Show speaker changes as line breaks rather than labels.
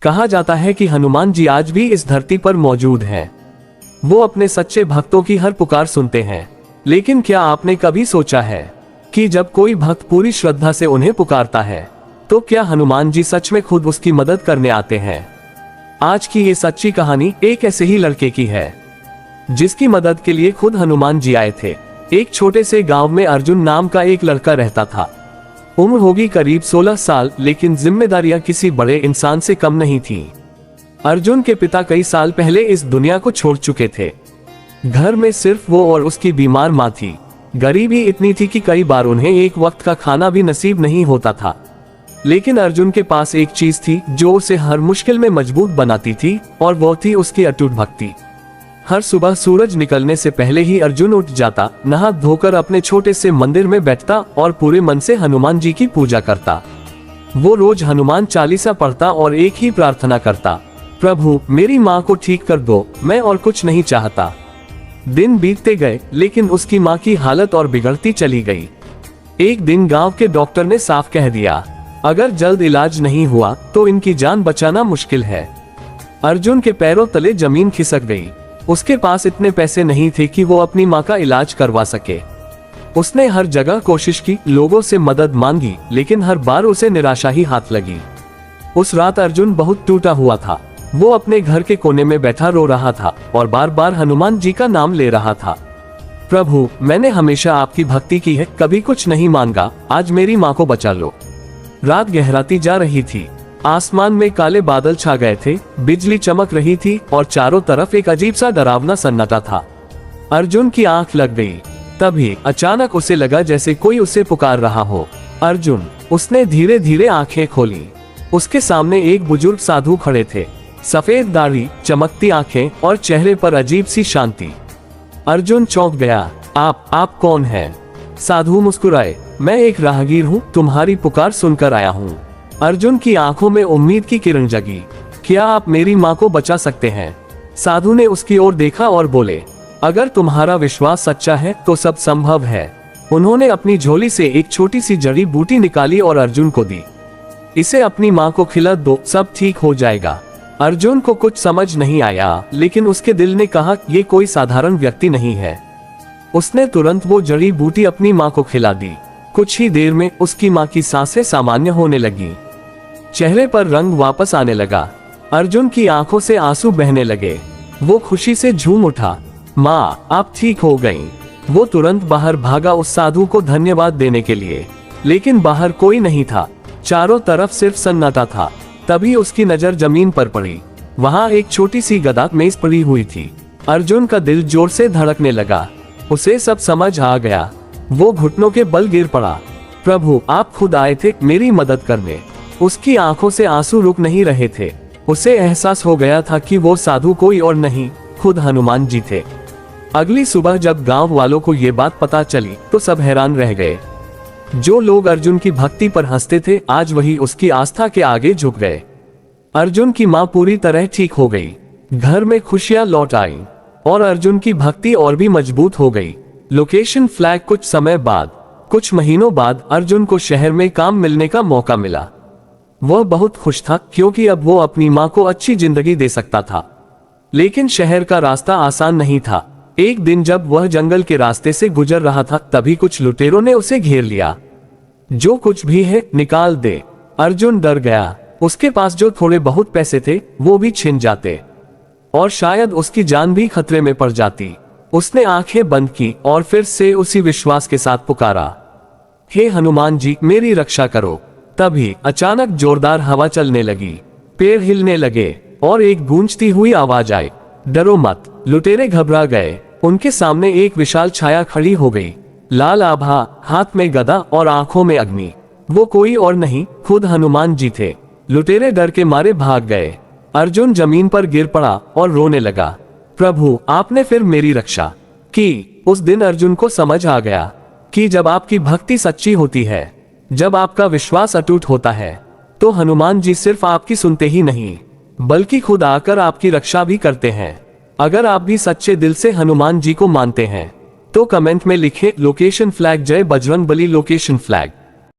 कहा जाता है कि हनुमान जी आज भी इस धरती पर मौजूद हैं। वो अपने सच्चे भक्तों की हर पुकार सुनते हैं। लेकिन क्या आपने कभी सोचा है कि जब कोई भक्त पूरी श्रद्धा से उन्हें पुकारता है तो क्या हनुमान जी सच में खुद उसकी मदद करने आते हैं? आज की ये सच्ची कहानी एक ऐसे ही लड़के की है जिसकी मदद के लिए खुद हनुमान जी आए थे। एक छोटे से गांव में अर्जुन नाम का एक लड़का रहता था। उम्र होगी करीब 16 साल, लेकिन जिम्मेदारियां किसी बड़े इंसान से कम नहीं थी। अर्जुन के पिता कई साल पहले इस दुनिया को छोड़ चुके थे। घर में सिर्फ वो और उसकी बीमार माँ थी। गरीबी इतनी थी कि कई बार उन्हें एक वक्त का खाना भी नसीब नहीं होता था। लेकिन अर्जुन के पास एक चीज थी जो उसे हर मुश्किल में मजबूत बनाती थी, और वो थी उसकी अटूट भक्ति। हर सुबह सूरज निकलने से पहले ही अर्जुन उठ जाता, नहा धोकर अपने छोटे से मंदिर में बैठता और पूरे मन से हनुमान जी की पूजा करता। वो रोज हनुमान चालीसा पढ़ता और एक ही प्रार्थना करता, प्रभु मेरी माँ को ठीक कर दो, मैं और कुछ नहीं चाहता। दिन बीतते गए, लेकिन उसकी माँ की हालत और बिगड़ती चली गई। एक दिन गांव के डॉक्टर ने साफ कह दिया, अगर जल्द इलाज नहीं हुआ तो इनकी जान बचाना मुश्किल है। अर्जुन के पैरों तले जमीन खिसक गई। उसके पास इतने पैसे नहीं थे कि वो अपनी माँ का इलाज करवा सके। उसने हर जगह कोशिश की, लोगों से मदद मांगी, लेकिन हर बार उसे निराशा ही हाथ लगी। उस रात अर्जुन बहुत टूटा हुआ था। वो अपने घर के कोने में बैठा रो रहा था और बार बार हनुमान जी का नाम ले रहा था, प्रभु मैंने हमेशा आपकी भक्ति की है, कभी कुछ नहीं मांगा, आज मेरी माँ को बचा लो। रात गहराती जा रही थी। आसमान में काले बादल छा गए थे, बिजली चमक रही थी और चारों तरफ एक अजीब सा डरावना सन्नाटा था। अर्जुन की आंख लग गई। तभी अचानक उसे लगा जैसे कोई उसे पुकार रहा हो। अर्जुन, उसने धीरे धीरे आंखें खोली। उसके सामने एक बुजुर्ग साधु खड़े थे। सफेद दाढ़ी, चमकती आंखें और चेहरे पर अजीब सी शांति। अर्जुन चौंक गया। आप कौन हैं? साधु मुस्कुराए, मैं एक राहगीर हूँ, तुम्हारी पुकार सुनकर आया हूँ। अर्जुन की आंखों में उम्मीद की किरण जगी। क्या आप मेरी माँ को बचा सकते हैं? साधु ने उसकी ओर देखा और बोले, अगर तुम्हारा विश्वास सच्चा है तो सब संभव है। उन्होंने अपनी झोली से एक छोटी सी जड़ी बूटी निकाली और अर्जुन को दी। इसे अपनी माँ को खिला दो, सब ठीक हो जाएगा। अर्जुन को कुछ समझ नहीं आया, लेकिन उसके दिल ने कहा, ये कोई साधारण व्यक्ति नहीं है। उसने तुरंत वो जड़ी बूटी अपनी माँ को खिला दी। कुछ ही देर में उसकी माँ की सांसें सामान्य होने लगी। चेहरे पर रंग वापस आने लगा। अर्जुन की आंखों से आंसू बहने लगे। वो खुशी से झूम उठा, माँ आप ठीक हो गईं। वो तुरंत बाहर भागा उस साधु को धन्यवाद देने के लिए, लेकिन बाहर कोई नहीं था। चारों तरफ सिर्फ सन्नाटा था। तभी उसकी नजर जमीन पर पड़ी। वहाँ एक छोटी सी गदा मेज पड़ी हुई थी। अर्जुन का दिल जोर से धड़कने लगा। उसे सब समझ आ गया। वो घुटनों के बल गिर पड़ा, प्रभु आप खुद आए थे मेरी मदद करने। उसकी आंखों से आंसू रुक नहीं रहे थे। उसे एहसास हो गया था कि वो साधु कोई और नहीं, खुद हनुमान जी थे। अगली सुबह जब गांव वालों को ये बात पता चली तो सब हैरान रह गए। जो लोग अर्जुन की भक्ति पर हंसते थे, आज वही उसकी आस्था के आगे झुक गए। अर्जुन की माँ पूरी तरह ठीक हो गई। घर में खुशियां लौट आईं और अर्जुन की भक्ति और भी मजबूत हो गई। Location flag. कुछ समय बाद, कुछ महीनों बाद अर्जुन को शहर में काम मिलने का मौका मिला। वह बहुत खुश था क्योंकि अब वो अपनी माँ को अच्छी जिंदगी दे सकता था। लेकिन शहर का रास्ता आसान नहीं था। एक दिन जब वह जंगल के रास्ते से गुजर रहा था, तभी कुछ लुटेरों ने उसे घेर लिया। जो कुछ भी है निकाल दे। अर्जुन डर गया। उसके पास जो थोड़े बहुत पैसे थे वो भी छिन जाते और शायद उसकी जान भी खतरे में पड़ जाती। उसने आंखें बंद की और फिर से उसी विश्वास के साथ पुकारा, हे हनुमान जी मेरी रक्षा करो। तभी अचानक जोरदार हवा चलने लगी, पेड़ हिलने लगे और एक गूंजती हुई आवाज आई, डरो मत। लुटेरे घबरा गए। उनके सामने एक विशाल छाया खड़ी हो गई। लाल आभा, हाथ में गदा और आंखों में अग्नि। वो कोई और नहीं, खुद हनुमान जी थे। लुटेरे डर के मारे भाग गए। अर्जुन जमीन पर गिर पड़ा और रोने लगा, प्रभु आपने फिर मेरी रक्षा की। उस दिन अर्जुन को समझ आ गया कि जब आपकी भक्ति सच्ची होती है, जब आपका विश्वास अटूट होता है, तो हनुमान जी सिर्फ आपकी सुनते ही नहीं, बल्कि खुद आकर आपकी रक्षा भी करते हैं। अगर आप भी सच्चे दिल से हनुमान जी को मानते हैं तो कमेंट में लिखें लोकेशन फ्लैग। जय बजरंगबली। Location flag.